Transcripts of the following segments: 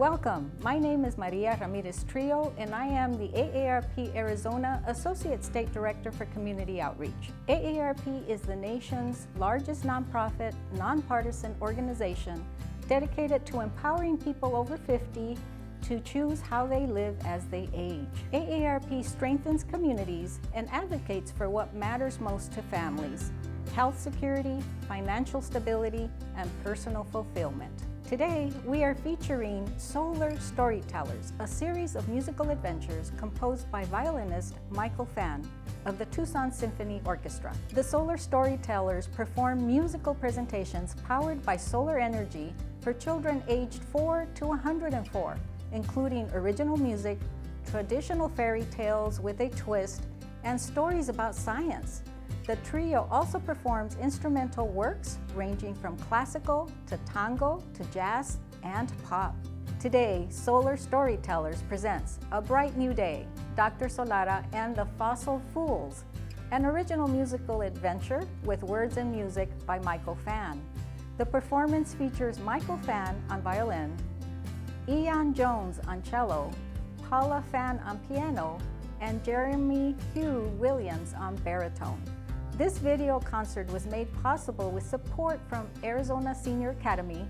welcome. My name is Maria Ramirez Trio, and I am the AARP Arizona Associate State Director for Community Outreach. AARP is the nation's largest nonprofit, nonpartisan organization dedicated to empowering people over 50 to choose how they live as they age. AARP strengthens communities and advocates for what matters most to families: health security, financial stability, and personal fulfillment. Today, we are featuring Solar Storytellers, a series of musical adventures composed by violinist Michael Fan of the Tucson Symphony Orchestra. The Solar Storytellers perform musical presentations powered by solar energy for children aged 4 to 104, including original music, traditional fairy tales with a twist, and stories about science. The trio also performs instrumental works ranging from classical to tango to jazz and pop. Today, Solar Storytellers presents A Bright New Day, Dr. Solara and the Fossil Fools, an original musical adventure with words and music by Michael Fan. The performance features Michael Fan on violin, Ian Jones on cello, Paula Fan on piano, and Jeremy Hugh Williams on baritone. This video concert was made possible with support from Arizona Senior Academy,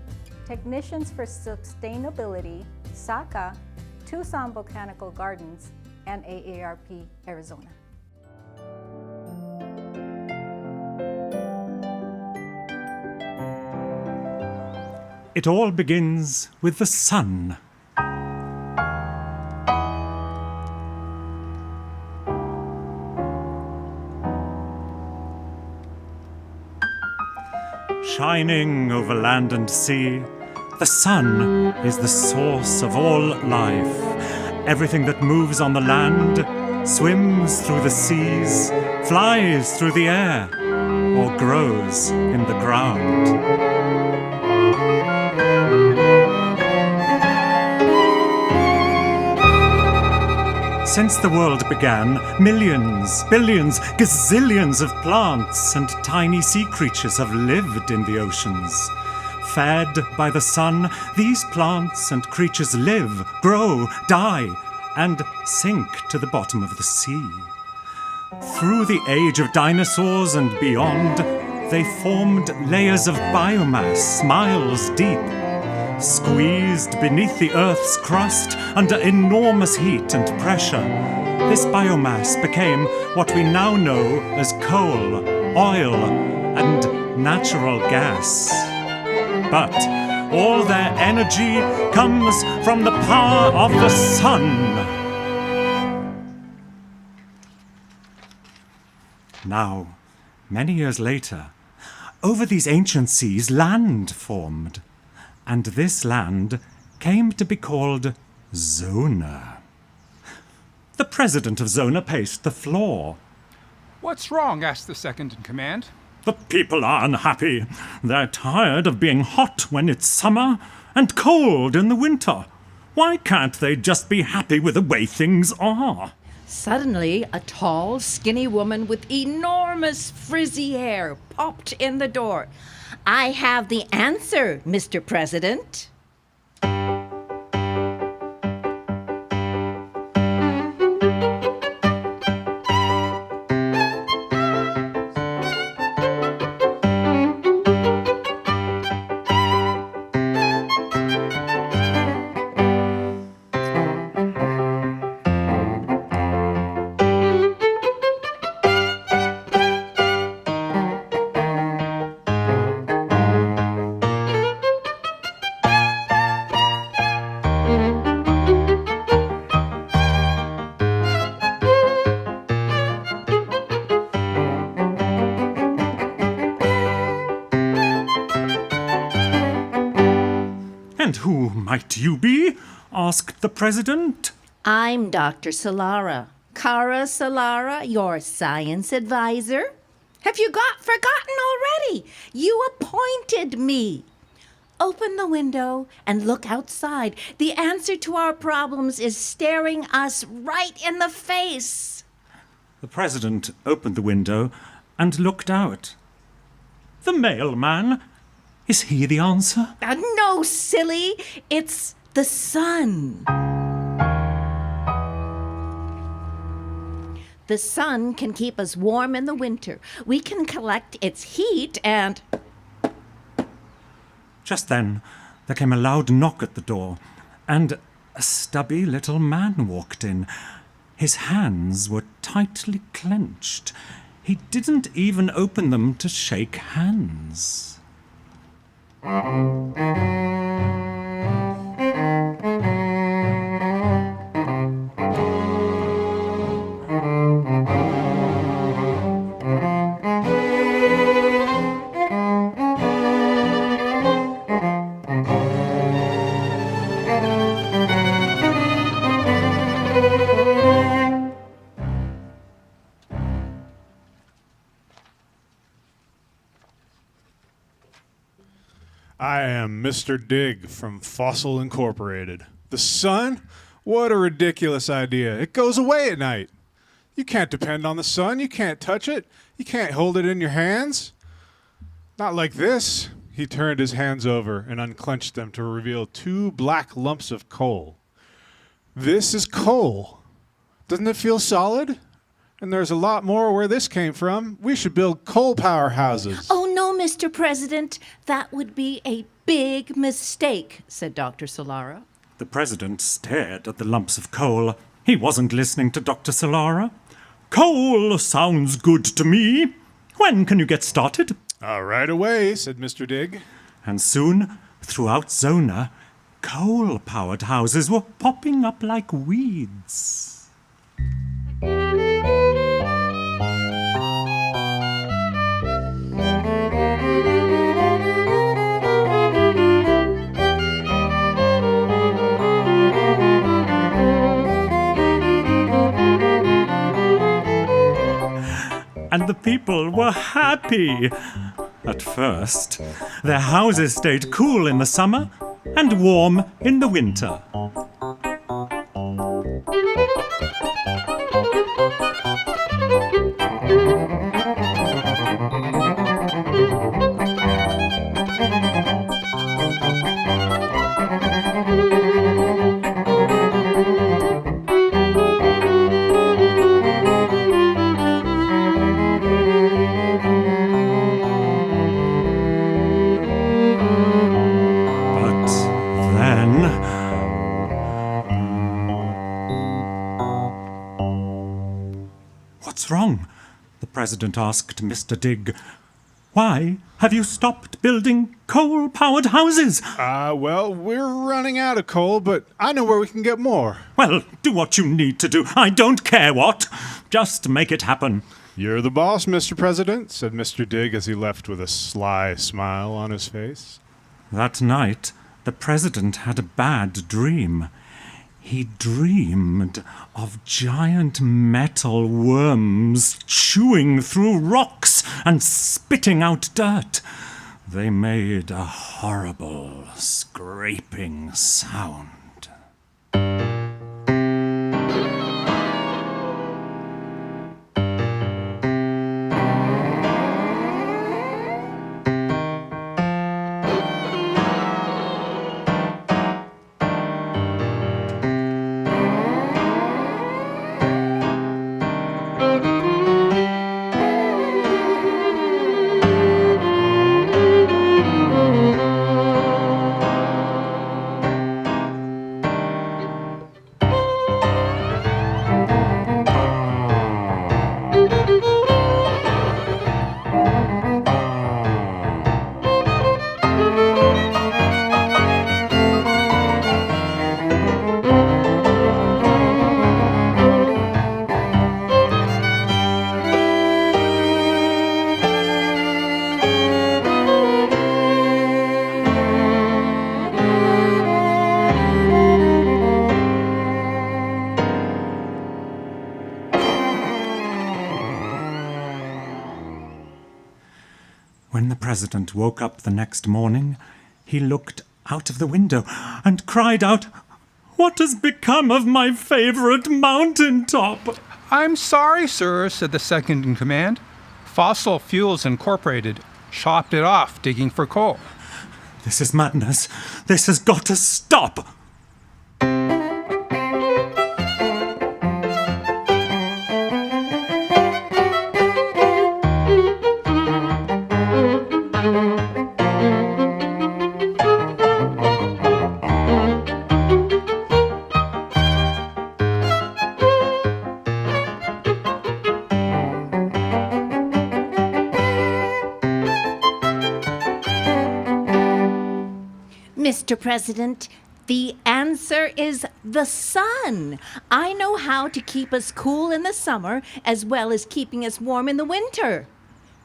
Technicians for Sustainability, SACA, Tucson Botanical Gardens, and AARP Arizona. It all begins with the sun. Shining over land and sea, the sun is the source of all life. Everything that moves on the land, swims through the seas, flies through the air, or grows in the ground. Since the world began, millions, billions, gazillions of plants and tiny sea creatures have lived in the oceans. Fed by the sun, these plants and creatures live, grow, die, and sink to the bottom of the sea. Through the age of dinosaurs and beyond, they formed layers of biomass miles deep. Squeezed beneath the Earth's crust under enormous heat and pressure, this biomass became what we now know as coal, oil, and natural gas. But all their energy comes from the power of the sun. Now, many years later, over these ancient seas, land formed. And this land came to be called Zona. The president of Zona paced the floor. "What's wrong?" asked the second in command. "The people are unhappy. They're tired of being hot when it's summer and cold in the winter. Why can't they just be happy with the way things are?" Suddenly, a tall, skinny woman with enormous frizzy hair popped in the door. "I have the answer, Mr. President." "And who might you be?" asked the president. "I'm Dr. Solara, Cara Solara, your science advisor. Have you forgotten already? You appointed me. Open the window and look outside. The answer to our problems is staring us right in the face." The president opened the window and looked out. "The mailman? Is he the answer?" No, silly. It's The sun. The sun can keep us warm in the winter. We can collect its heat and... Just then, there came a loud knock at the door, and a stubby little man walked in. His hands were tightly clenched. He didn't even open them to shake hands. I am Mr. Dig from Fossil Incorporated. The sun? What a ridiculous idea. It goes away at night. You can't depend on the sun. You can't touch it. You can't hold it in your hands. Not like this. He turned his hands over and unclenched them to reveal 2 black lumps of coal. This is coal. Doesn't it feel solid? And there's a lot more where this came from. We should build coal powerhouses. Oh, no, Mr. President. That would be a big mistake, said Dr. Solara. The president stared at the lumps of coal. He wasn't listening to Dr. Solara. Coal sounds good to me. When can you get started? Right away, said Mr. Dig. And soon, throughout Zona, coal-powered houses were popping up like weeds. And the people were happy. At first, their houses stayed cool in the summer and warm in the winter. What's wrong? The president asked Mr. Dig. Why have you stopped building coal-powered houses? Well, we're running out of coal, but I know where we can get more. Well, do what you need to do. I don't care what. Just make it happen. You're the boss, Mr. President, said Mr. Dig as he left with a sly smile on his face. That night, the president had a bad dream. He dreamed of giant metal worms chewing through rocks and spitting out dirt. They made a horrible, scraping sound. When the president woke up the next morning, he looked out of the window and cried out, "What has become of my favorite mountaintop?" I'm sorry, sir, said the second in command. Fossil Fuels Incorporated chopped it off digging for coal. This is madness. This has got to stop. Mr. President, the answer is the sun. I know how to keep us cool in the summer as well as keeping us warm in the winter.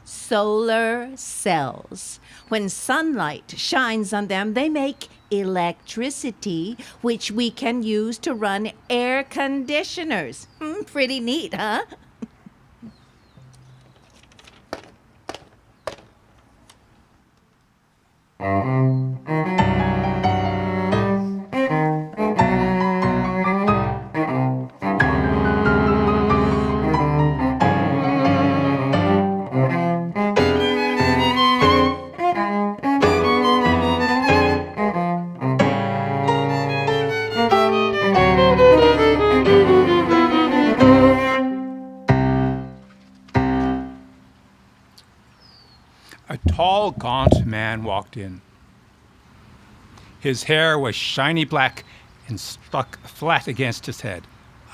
Solar cells. When sunlight shines on them, they make electricity, which we can use to run air conditioners. Pretty neat, huh? A tall, gaunt man walked in. His hair was shiny black and stuck flat against his head.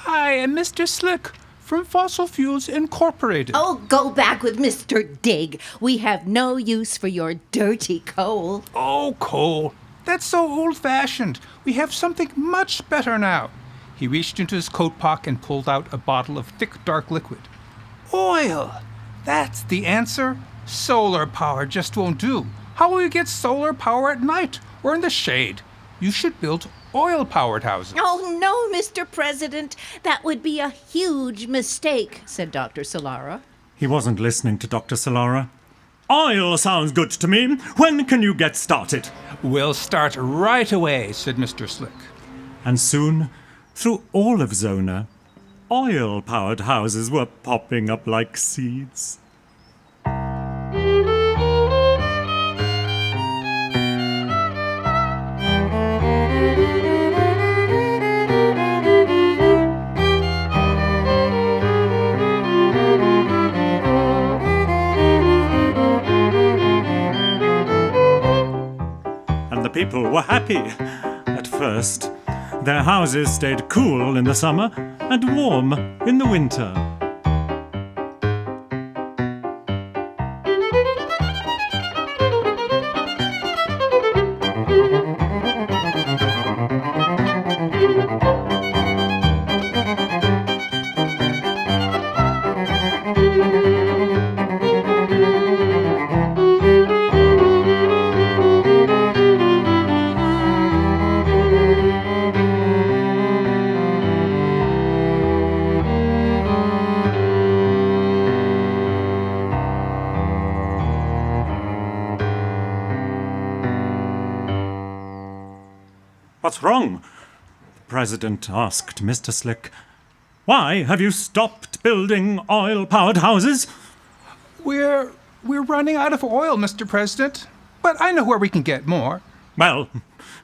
I am Mr. Slick from Fossil Fuels Incorporated. Oh, go back with Mr. Dig. We have no use for your dirty coal. Oh, coal. That's so old-fashioned. We have something much better now. He reached into his coat pocket and pulled out a bottle of thick, dark liquid. Oil. That's the answer. Solar power just won't do. How will you get solar power at night or in the shade? You should build oil-powered houses. Oh, no, Mr. President. That would be a huge mistake, said Dr. Solara. He wasn't listening to Dr. Solara. Oil sounds good to me. When can you get started? We'll start right away, said Mr. Slick. And soon, through all of Zona, oil-powered houses were popping up like seeds. And the people were happy. At first, their houses stayed cool in the summer and warm in the winter. What's wrong? The president asked Mr. Slick. Why have you stopped building oil-powered houses? We're running out of oil, Mr. President. But I know where we can get more. Well,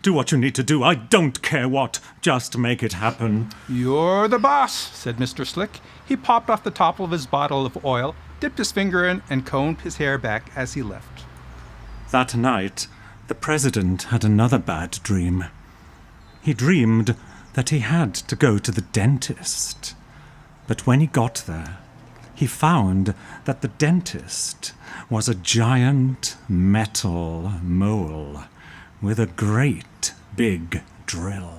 do what you need to do. I don't care what. Just make it happen. You're the boss, said Mr. Slick. He popped off the top of his bottle of oil, dipped his finger in, and combed his hair back as he left. That night, the president had another bad dream. He dreamed that he had to go to the dentist. But when he got there, he found that the dentist was a giant metal mole with a great big drill.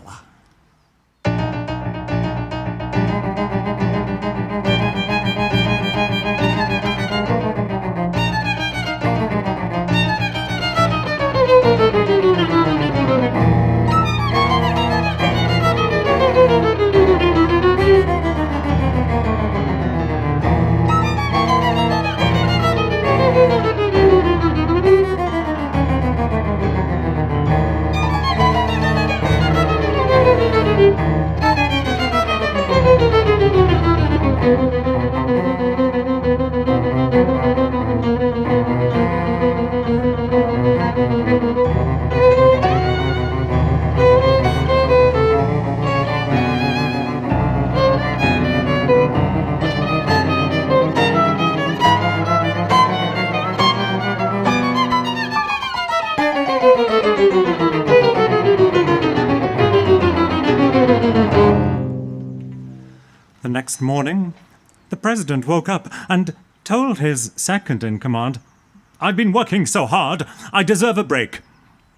The next morning, the president woke up and told his second-in-command, "I've been working so hard, I deserve a break."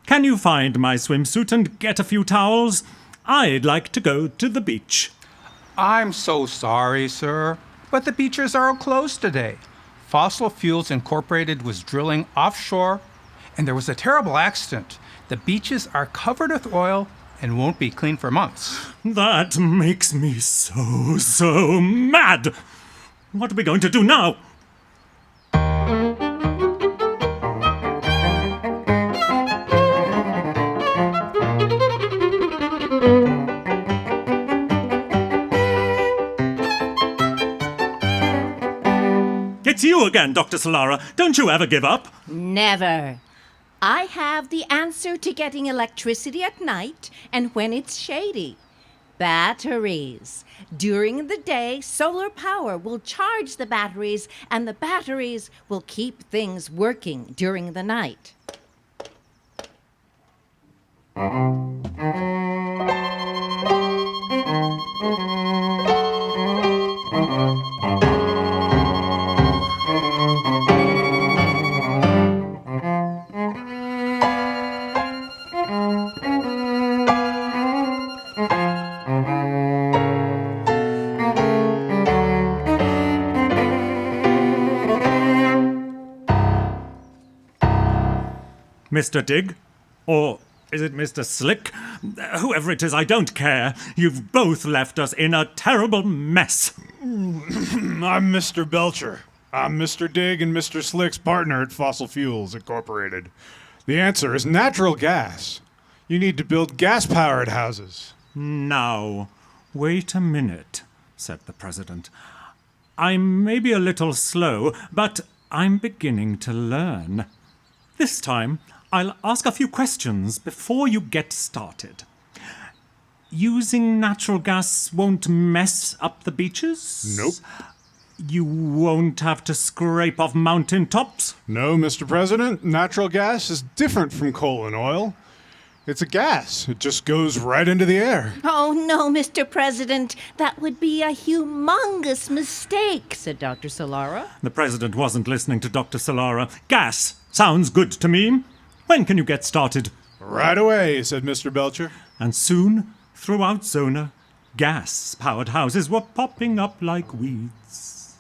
Can you find my swimsuit and get a few towels? I'd like to go to the beach. I'm so sorry, sir, but the beaches are all closed today. Fossil Fuels Incorporated was drilling offshore, and there was a terrible accident. The beaches are covered with oil and won't be clean for months. That makes me so mad. What are we going to do now? It's you again, Dr. Solara. Don't you ever give up? Never. I have the answer to getting electricity at night and when it's shady. Batteries. During the day, solar power will charge the batteries, and the batteries will keep things working during the night. Mr. Dig? Or is it Mr. Slick? Whoever it is, I don't care. You've both left us in a terrible mess. I'm Mr. Belcher. I'm Mr. Dig and Mr. Slick's partner at Fossil Fuels Incorporated. The answer is natural gas. You need to build gas-powered houses. Now, wait a minute, said the president. I may be a little slow, but I'm beginning to learn. This time, I'll ask a few questions before you get started. Using natural gas won't mess up the beaches? Nope. You won't have to scrape off mountain tops? No, Mr. President. Natural gas is different from coal and oil. It's a gas. It just goes right into the air. Oh, no, Mr. President. That would be a humongous mistake, said Dr. Solara. The president wasn't listening to Dr. Solara. Gas sounds good to me. When can you get started? Right away, said Mr. Belcher. And soon, throughout Zona, gas-powered houses were popping up like weeds.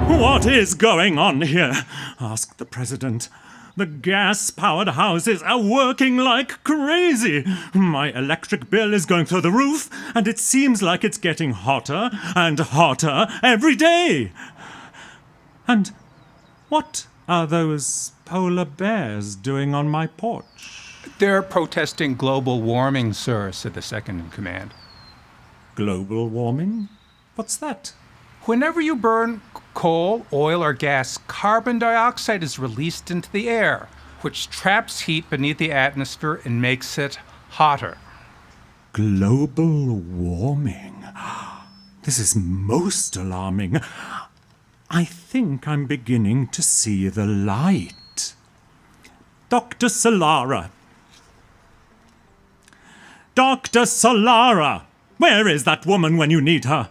What is going on here? Asked the president. The gas-powered houses are working like crazy. My electric bill is going through the roof, and it seems like it's getting hotter and hotter every day. And what are those polar bears doing on my porch? They're protesting global warming, sir, said the second in command. Global warming? What's that? Whenever you burn coal, oil, or gas, carbon dioxide is released into the air, which traps heat beneath the atmosphere and makes it hotter. Global warming. This is most alarming. I think I'm beginning to see the light. Dr. Solara. Dr. Solara! Where is that woman when you need her?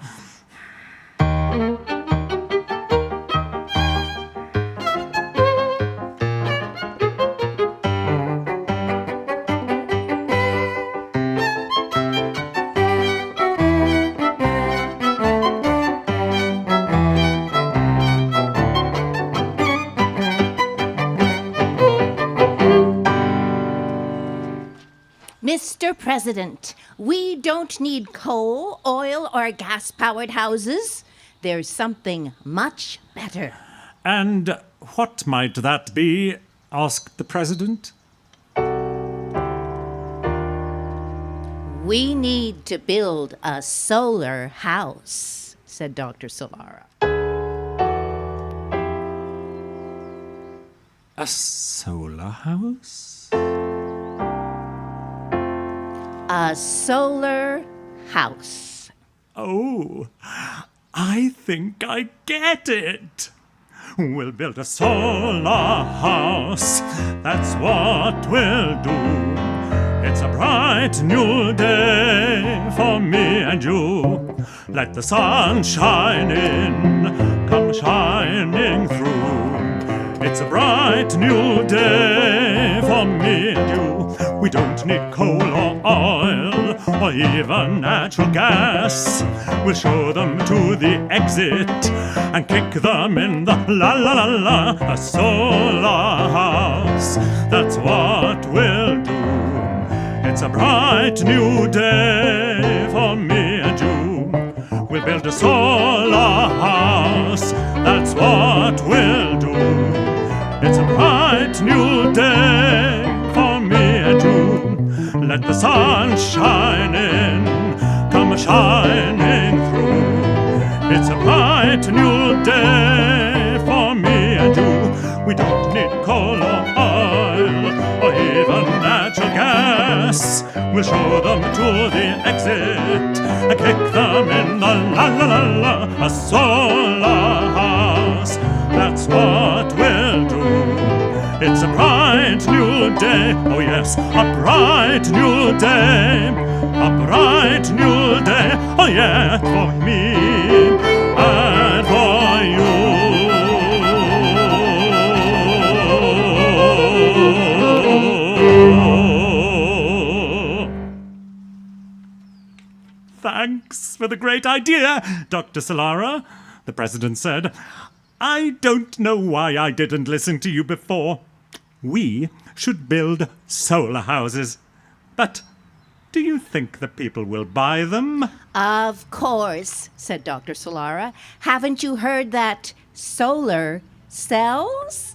Mr. President, we don't need coal, oil, or gas-powered houses. There's something much better. And what might that be? Asked the president. We need to build a solar house, said Dr. Solara. A solar house? A solar house. Oh, I think I get it. We'll build a solar house. That's what we'll do. It's a bright new day for me and you. Let the sun shine in, come shining through. It's a bright new day for me and you. We don't need coal or oil or even natural gas. We'll show them to the exit and kick them in the la la la la. A solar house, that's what we'll do. It's a bright new day for me and you. We'll build a solar house, that's what we'll do. It's a bright new day for me and you. Let the sun shine in, come shining through. It's a bright new day for me and you. We don't need coal or oil or even natural gas. We'll show them to the exit and kick them in the la la la la. A solar house, that's what we'll do. It's a bright new day, oh yes, a bright new day. A bright new day, oh yeah, for me and for you. Thanks for the great idea, Dr. Solara, the president said. I don't know why I didn't listen to you before. We should build solar houses. But do you think the people will buy them? Of course, said Dr. Solara. Haven't you heard that solar sells?